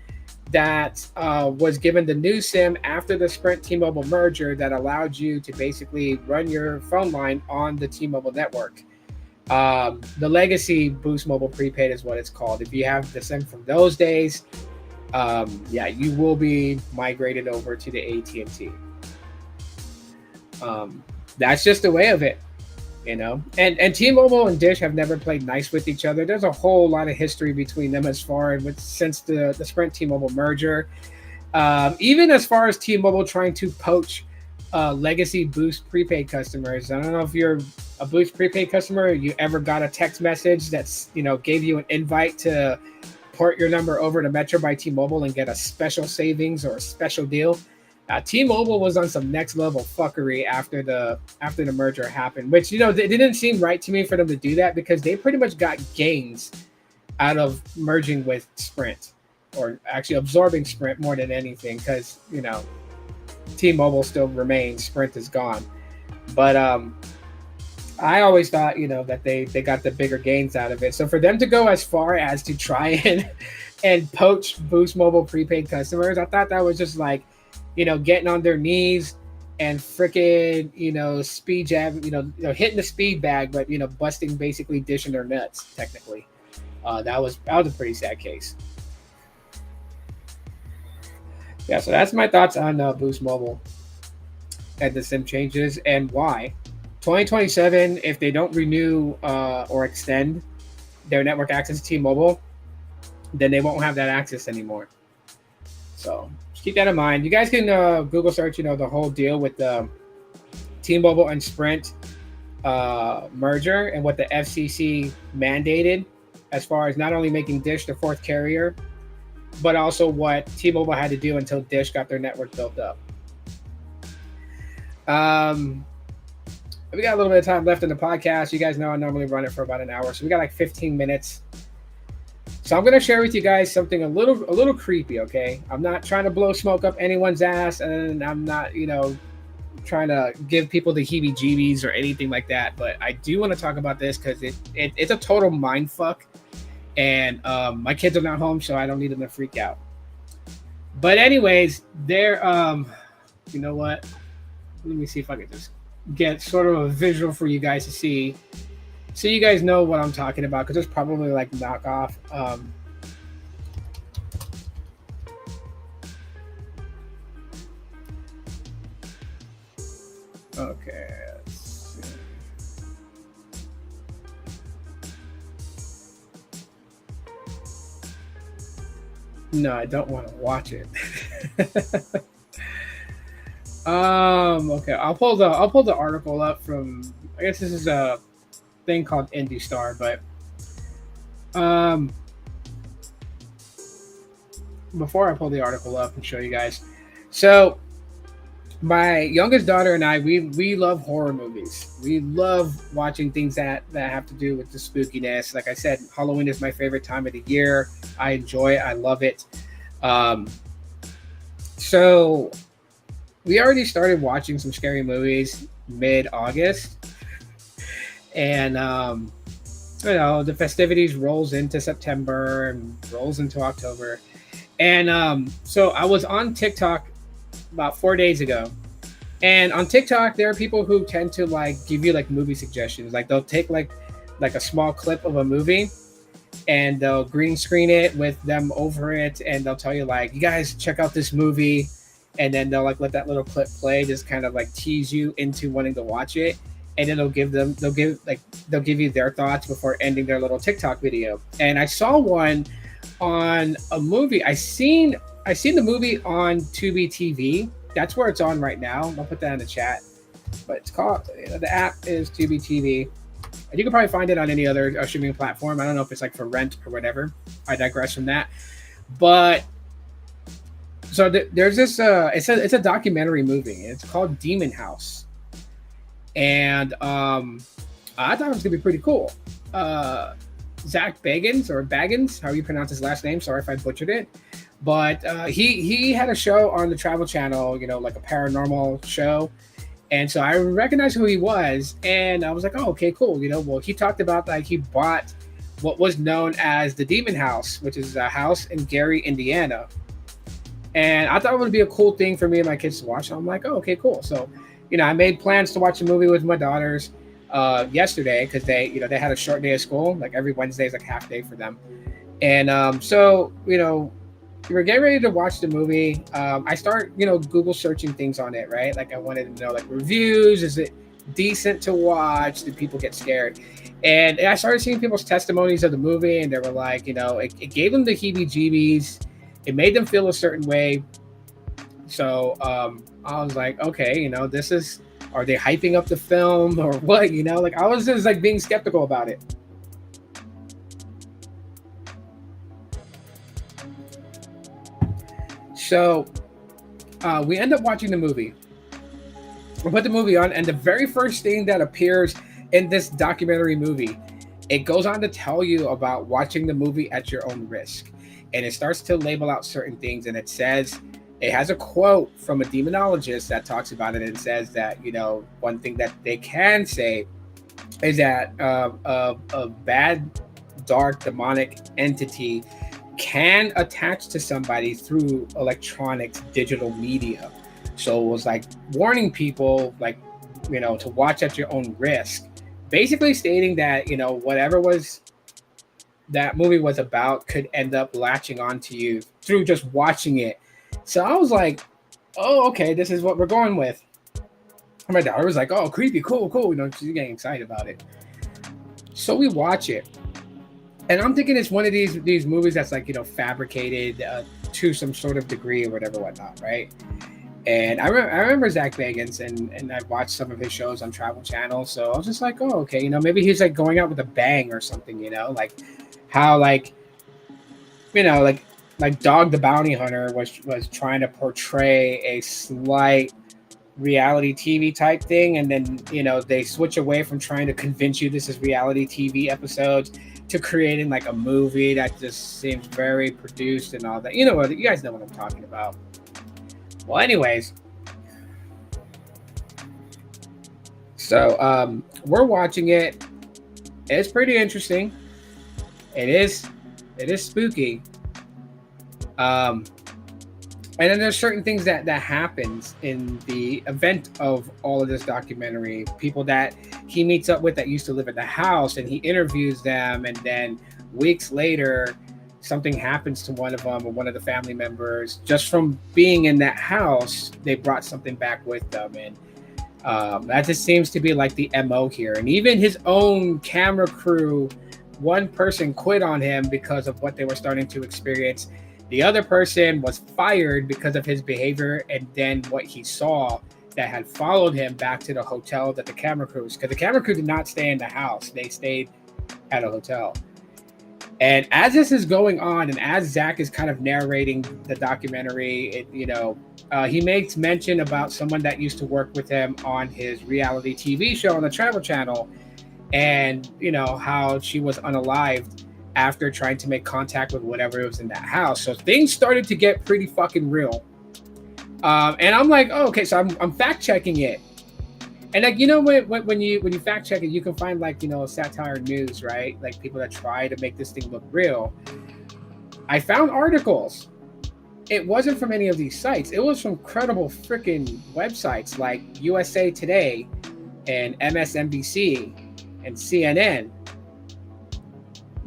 that was given the new SIM after the Sprint T-Mobile merger that allowed you to basically run your phone line on the T-Mobile network. The legacy Boost Mobile prepaid is what it's called. If you have the SIM from those days, you will be migrated over to the AT&T. That's just the way of it. And T-Mobile and Dish have never played nice with each other. There's a whole lot of history between them since the Sprint T-Mobile merger. Even as far as T-Mobile trying to poach legacy Boost prepaid customers. I don't know if you're a Boost prepaid customer, you ever got a text message that's, gave you an invite to port your number over to Metro by T-Mobile and get a special savings or a special deal. T-Mobile was on some next level fuckery after the merger happened, which it didn't seem right to me for them to do that, because they pretty much got gains out of merging with Sprint, or actually absorbing Sprint more than anything, because T-Mobile still remains, Sprint is gone. But I always thought, that they got the bigger gains out of it. So for them to go as far as to try and poach Boost Mobile prepaid customers, I thought that was just like, getting on their knees and freaking, speed jab, hitting the speed bag, but busting basically dishing their nuts technically. That was a pretty sad case. Yeah, so that's my thoughts on Boost Mobile and the SIM changes and why. 2027, if they don't renew or extend their network access to T-Mobile, then they won't have that access anymore. So just keep that in mind. You guys can Google search, the whole deal with the T-Mobile and Sprint merger and what the FCC mandated as far as not only making Dish the fourth carrier, but also what T-Mobile had to do until Dish got their network built up. We got a little bit of time left in the podcast. You guys know I normally run it for about an hour, so we got like 15 minutes. So I'm gonna share with you guys something a little creepy. Okay, I'm not trying to blow smoke up anyone's ass, and I'm not trying to give people the heebie-jeebies or anything like that. But I do want to talk about this because it's a total mind fuck, and my kids are not home, so I don't need them to freak out. But anyways, they're you know what? Let me see if I can just get sort of a visual for you guys to see, so you guys know what I'm talking about, because it's probably like knockoff. Okay. Let's see. No, I don't want to watch it. Okay, I'll pull the article up from, I guess this is a thing called Indie Star, but um before I pull the article up and show you guys. So my youngest daughter and I, we love horror movies. We love watching things that have to do with the spookiness. Like I said, Halloween is my favorite time of the year. I enjoy it. I love it. Um so we already started watching some scary movies mid-August, and the festivities rolls into September and rolls into October, and so I was on TikTok about 4 days ago, and on TikTok there are people who tend to like give you like movie suggestions. Like they'll take like a small clip of a movie and they'll green screen it with them over it, and they'll tell you like, you guys check out this movie, and then they'll like let that little clip play, just kind of like tease you into wanting to watch it, and then they'll give you their thoughts before ending their little TikTok video. And I saw one on a movie. I seen the movie on Tubi TV. That's where it's on right now. I'll put that in the chat. But it's called, the app is Tubi TV. And you can probably find it on any other streaming platform. I don't know if it's like for rent or whatever. I digress from that. But so there's this it's a documentary movie. It's called Demon House, and I thought it was gonna be pretty cool. Zach Baggins, how you pronounce his last name, sorry if I butchered it, but he had a show on the Travel Channel, like a paranormal show, and so I recognized who he was, and I was like, oh, okay, cool. Well, he talked about like he bought what was known as the Demon House, which is a house in Gary, Indiana. And I thought it would be a cool thing for me and my kids to watch. So I'm like, oh, okay, cool. So, I made plans to watch a movie with my daughters yesterday because they had a short day of school. Like every Wednesday is like half day for them. And so, we were getting ready to watch the movie. I start, Google searching things on it, right? Like I wanted to know like reviews. Is it decent to watch? Did people get scared? And I started seeing people's testimonies of the movie, and they were like, it gave them the heebie-jeebies. It made them feel a certain way. So I was like, okay, are they hyping up the film or what? Like I was just like being skeptical about it. So we end up watching the movie. We put the movie on, and the very first thing that appears in this documentary movie, it goes on to tell you about watching the movie at your own risk. And it starts to label out certain things, and it has a quote from a demonologist that talks about it, and says that, one thing that they can say is that a bad, dark, demonic entity can attach to somebody through electronics, digital media. So it was like warning people, like, to watch at your own risk, basically stating that, whatever was that movie was about could end up latching onto you through just watching it. So I was like, oh, okay, this is what we're going with. And my daughter was like, oh, creepy, cool, cool. She's getting excited about it. So we watch it. And I'm thinking it's one of these movies that's like, fabricated to some sort of degree or whatever, whatnot, right? And I remember Zach Bagans, and I watched some of his shows on Travel Channel. So I was just like, oh, okay, maybe he's like going out with a bang or something, like how like Dog the Bounty Hunter was trying to portray a slight reality TV type thing, and then they switch away from trying to convince you this is reality TV episodes to creating like a movie that just seems very produced and all that. You guys know what I'm talking about. Well, anyways, so we're watching it. It's pretty interesting. It is spooky. And then there's certain things that happens in the event of all of this documentary. People that he meets up with that used to live at the house, and he interviews them, and then weeks later, something happens to one of them or one of the family members. Just from being in that house, they brought something back with them, and that just seems to be like the MO here. And even his own camera crew, one person quit on him because of what they were starting to experience. The other person was fired because of his behavior, and then what he saw that had followed him back to the hotel that the camera crew was, because the camera crew did not stay in the house. They stayed at a hotel. And as this is going on, and as Zach is kind of narrating the documentary, he makes mention about someone that used to work with him on his reality TV show on the Travel Channel, and how she was unalived after trying to make contact with whatever was in that house. So things started to get pretty fucking real. And I'm like, oh, okay, so I'm fact checking it. And like, when you fact check it, you can find like, satire news, right? Like people that try to make this thing look real. I found articles. It wasn't from any of these sites. It was from credible freaking websites like USA Today and MSNBC and CNN.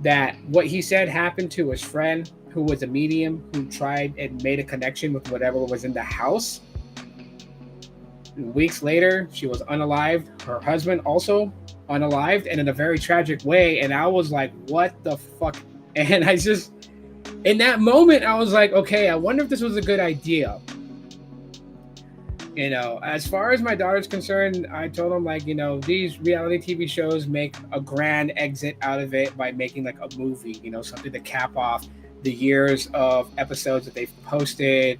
That what he said happened to his friend who was a medium who tried and made a connection with whatever was in the house. And weeks later, she was unalived. Her husband also unalived, and in a very tragic way. And I was like, what the fuck? And I just, in that moment, I was like, okay, I wonder if this was a good idea. As far as my daughter's concerned, I told them like, these reality TV shows make a grand exit out of it by making like a movie, something to cap off the years of episodes that they've posted,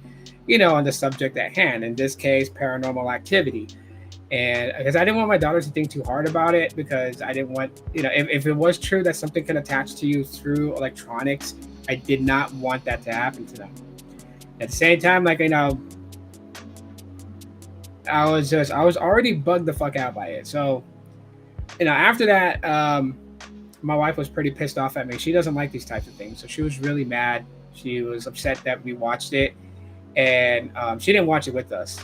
on the subject at hand. In this case, paranormal activity. And because I didn't want my daughters to think too hard about it, because I didn't want, if it was true that something can attach to you through electronics, I did not want that to happen to them. At the same time, like, I was already bugged the fuck out by it. So, after that, my wife was pretty pissed off at me. She doesn't like these types of things. So she was really mad. She was upset that we watched it, and she didn't watch it with us.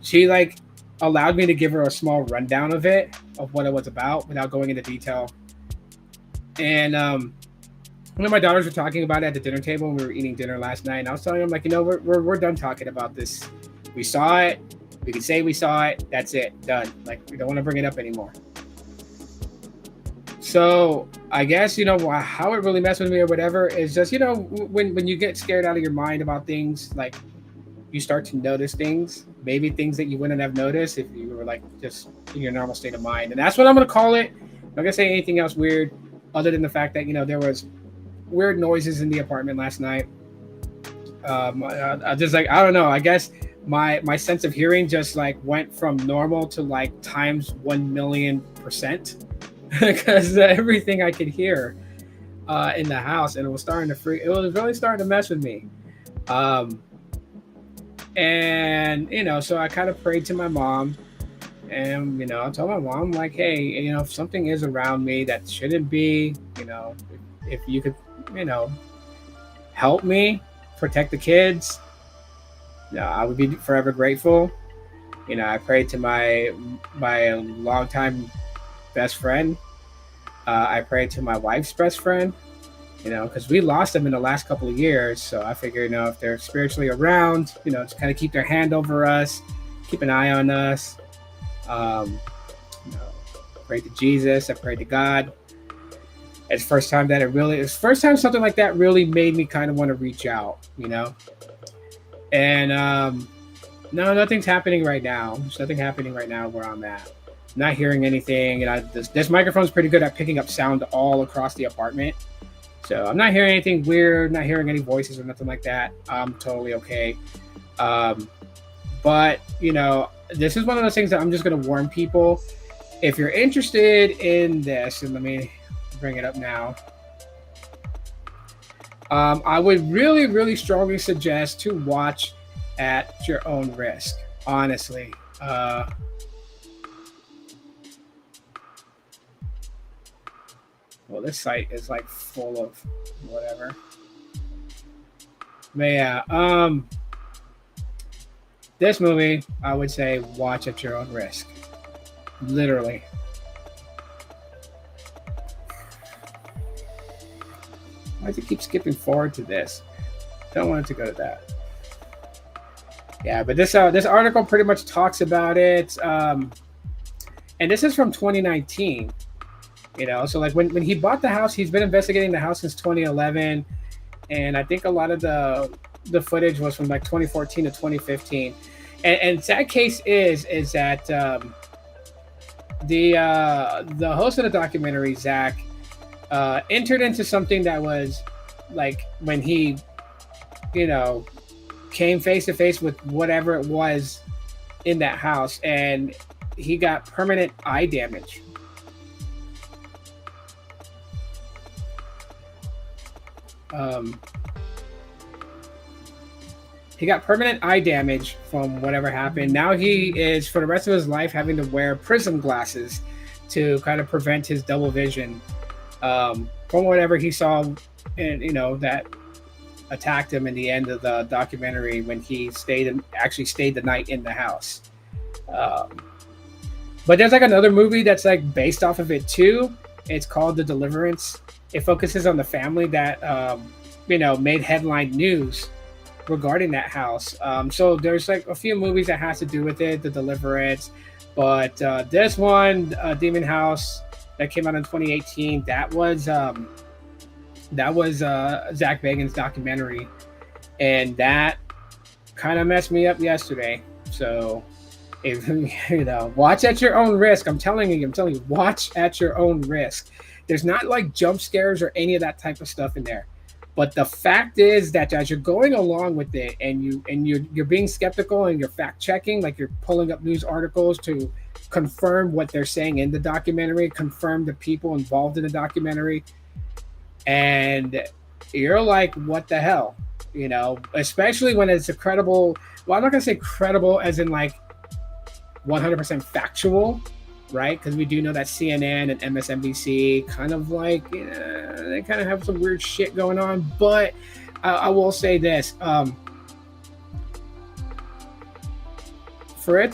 She like allowed me to give her a small rundown of it, of what it was about, without going into detail. And when my daughters were talking about it at the dinner table, when we were eating dinner last night, and I was telling them like, we're done talking about this. We saw it. We can say we saw it. That's it. Done. Like, we don't want to bring it up anymore. So I guess, how it really messed with me or whatever is just, when you get scared out of your mind about things, like you start to notice things, maybe things that you wouldn't have noticed if you were like just in your normal state of mind. And that's what I'm going to call it. I'm not going to say anything else weird other than the fact that, there was weird noises in the apartment last night. I just like, I don't know, I guess my sense of hearing just like went from normal to like times 1,000,000%, because everything I could hear in the house, and it was really starting to mess with me. And so I kind of prayed to my mom, And I told my mom, like, hey, if something is around me that shouldn't be, if you could, you know, help me protect the kids, I would be forever grateful. I prayed to my longtime best friend. I prayed to my wife's best friend. Because we lost them in the last couple of years. So I figure, if they're spiritually around, to kind of keep their hand over us, keep an eye on us. Um, you know, Prayed to Jesus. I prayed to God. It's the first time something like that really made me kind of want to reach out. And no, nothing's happening right now. There's nothing happening right now where I'm at. Not hearing anything. This microphone's pretty good at picking up sound all across the apartment. So I'm not hearing anything weird, not hearing any voices or nothing like that. I'm totally okay. Um, but this is one of those things that I'm just going to warn people. If you're interested in this, and let me bring it up now. I would really, really strongly suggest to watch at your own risk. Honestly, well, this site is like full of whatever. But yeah, this movie, I would say watch at your own risk. Literally. Why does it keep skipping forward to this? Don't want it to go to that. Yeah, but this article pretty much talks about it, and this is from 2019. So like when he bought the house, he's been investigating the house since 2011, and I think a lot of the footage was from like 2014 to 2015. And sad case is that the host of the documentary, Zach, entered into something that was like when he came face to face with whatever it was in that house, and he got permanent eye damage. He got permanent eye damage from whatever happened. Now he is, for the rest of his life, having to wear prism glasses to kind of prevent his double vision from whatever he saw, and that attacked him in the end of the documentary when he actually stayed the night in the house. But there's like another movie that's like based off of it too. It's called The Deliverance. It focuses on the family that made headline news regarding that house. So there's like a few movies that has to do with it, The Deliverance. But this one, Demon House, that came out in 2018, that was Zach Bagans' documentary, and that kind of messed me up yesterday. So if watch at your own risk. I'm telling you, watch at your own risk. There's not like jump scares or any of that type of stuff in there. But the fact is that as you're going along with it, and you're being skeptical, and you're fact checking, like you're pulling up news articles to confirm what they're saying in the documentary, confirm the people involved in the documentary, and you're like, what the hell? Especially when it's a credible, well, I'm not gonna say credible as in like 100% factual, right? Because we do know that CNN and MSNBC kind of like, they kind of have some weird shit going on. But I will say this: for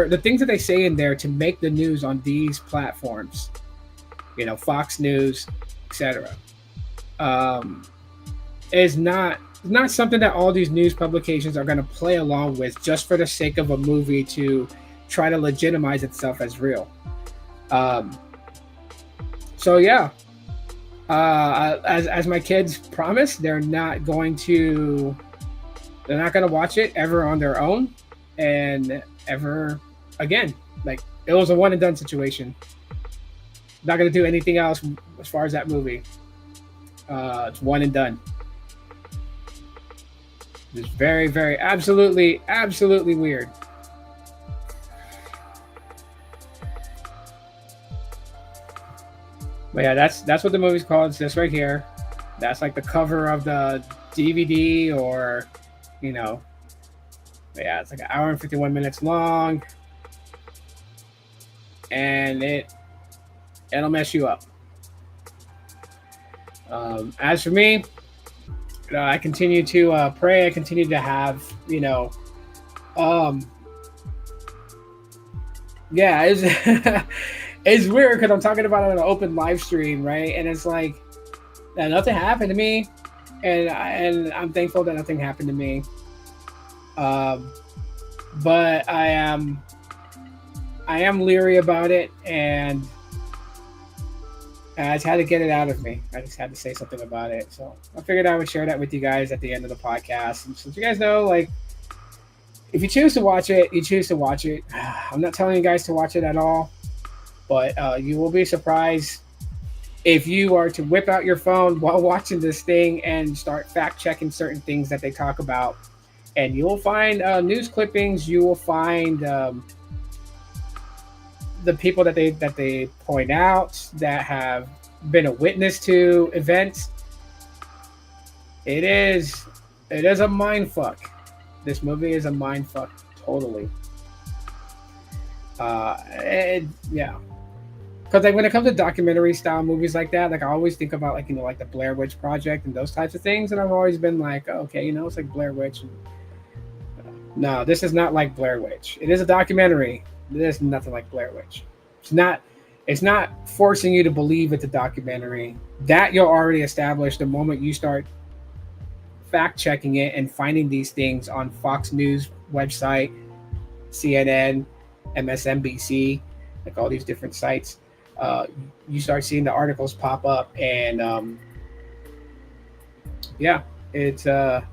the things that they say in there to make the news on these platforms, Fox News, etc., is not something that all these news publications are going to play along with just for the sake of a movie to try to legitimize itself as real. So yeah, as my kids promised, they're not going to watch it ever on their own and ever again. Like, it was a one and done situation. Not going to do anything else as far as that movie. It's one and done. It's very, very, absolutely weird. But yeah, that's what the movie's called. It's this right here. That's like the cover of the DVD, or but yeah, it's like an hour and 51 minutes long. and it'll mess you up. As for me, I continue to pray. I continue to have, um, yeah, it's it's weird because I'm talking about it on an open live stream, right? And it's like nothing happened to me, and I'm thankful that nothing happened to me. Um, but I am leery about it, and I just had to get it out of me. I just had to say something about it. So I figured I would share that with you guys at the end of the podcast. And since you guys know, like, if you choose to watch it, you choose to watch it. I'm not telling you guys to watch it at all, but you will be surprised if you are to whip out your phone while watching this thing and start fact checking certain things that they talk about. And you will find news clippings. You will find the people that they point out that have been a witness to events. It is a mind fuck. This movie is a mind fuck, totally. Yeah, because like when it comes to documentary style movies like that, like I always think about like like the Blair Witch Project and those types of things, and I've always been like, oh, okay, it's like Blair Witch. No, this is not like Blair Witch. It is a documentary. There's nothing like Blair Witch. It's not forcing you to believe it's a documentary. That you'll already establish the moment you start fact checking it and finding these things on Fox News website, CNN, MSNBC, like all these different sites. You start seeing the articles pop up, and yeah, it's man,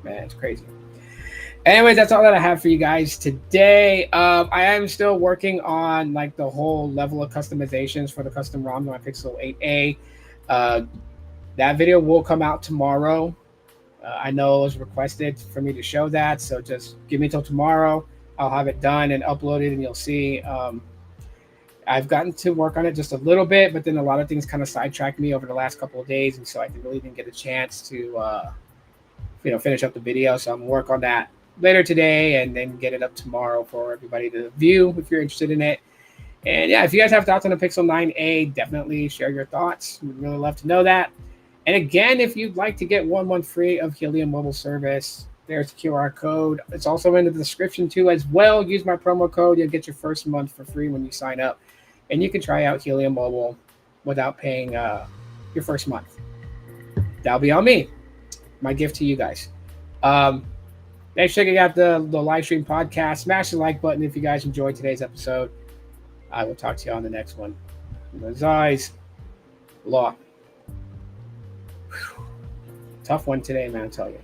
it's crazy. Anyways, that's all that I have for you guys today. I am still working on like the whole level of customizations for the custom ROM on Pixel 8a. That video will come out tomorrow. I know it was requested for me to show that, so just give me till tomorrow. I'll have it done and uploaded, and you'll see. I've gotten to work on it just a little bit, but then a lot of things kind of sidetracked me over the last couple of days, and so I really didn't get a chance to finish up the video. So I'm gonna work on that later today and then get it up tomorrow for everybody to view if you're interested in it. And yeah, if you guys have thoughts on the Pixel 9a, definitely share your thoughts. We'd really love to know that. And again, if you'd like to get 1 month free of Helium mobile service, there's the QR code. It's also in the description too as well. Use my promo code. You'll get your first month for free when you sign up. And you can try out Helium mobile without paying your first month. That'll be on me. My gift to you guys. Thanks for checking out the live stream podcast. Smash the like button if you guys enjoyed today's episode. I will talk to you on the next one. As always, law. Tough one today, man, I'll tell you.